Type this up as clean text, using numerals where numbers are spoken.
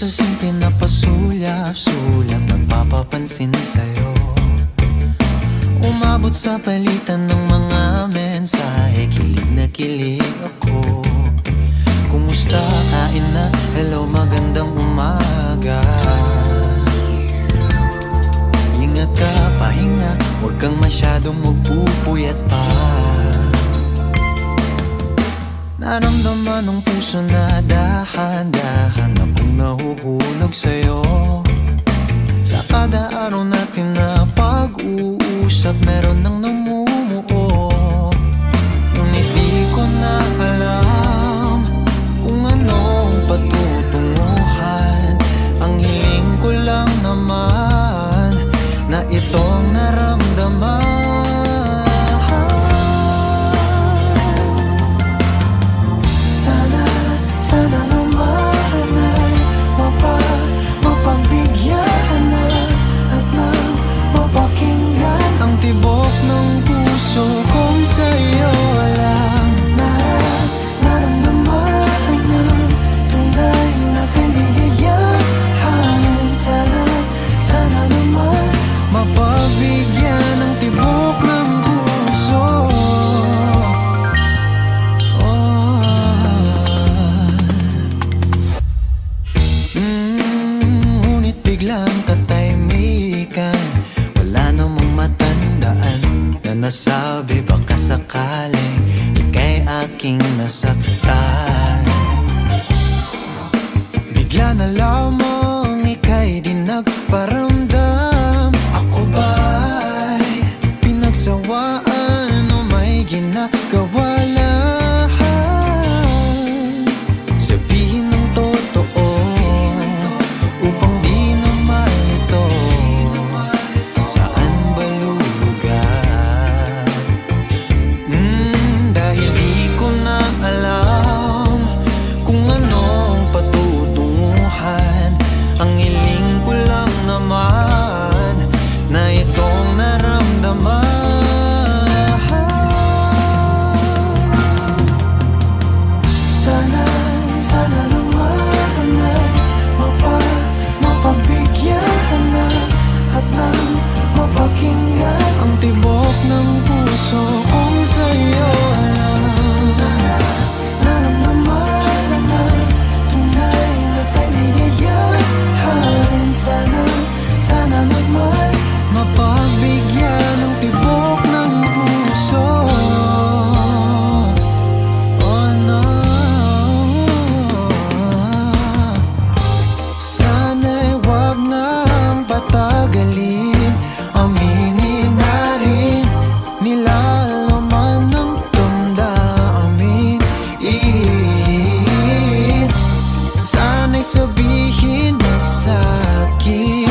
Sasing pinapasulyap-sulyap, nagpapapansin sa'yo. Umabot sa palitan ng mga mensahe, kilig na kilig ako. Kumusta, kain na, hello, magandang umaga. Ingat ka, pahinga, huwag kang masyadong magpupuyat pa. Naramdaman ng puso na dahan-dahan akong nahuhulog sa'yo. Sa kada araw natin na pag-uusap, meron nang namumuo. Ngunit di ko na alam kung anong patutunguhan. Ang hiling ko lang naman na itong naramdaman. Sana naman ay mapagbigyan na at nang mapakinggan ang tibok ng puso kong sa'yo lang naramdaman ng tunay na kaligayahan. Sana naman mapagbigyan ng tibok ng puso. Biglang katahimikan, wala namang matandaan na nasabi baka sakaling ika'y aking nasaktan. Bigla na lamang ika'y di nagparamdam. Ako ba'y pinagsawaan o may ginagawa lang? Sabihin ng totoo upang di na malito. Saan ba lulugar? Dahil di ko na alam kung anong patutunguhan. Ang hiling ko lang naman na itong naramdaman. Sana naman ay mapagbigyan na at nang mapakinggan ang tibok ng puso kong sa'yo lang naramdaman na tunay na kaligayahan. Sana naman mapagbigyan ng tibok ng puso. Oh no, sana'y wag nang patagalin, aminin na rin nilalaman ng damdamin. Sana'y sabihin mo sa'kin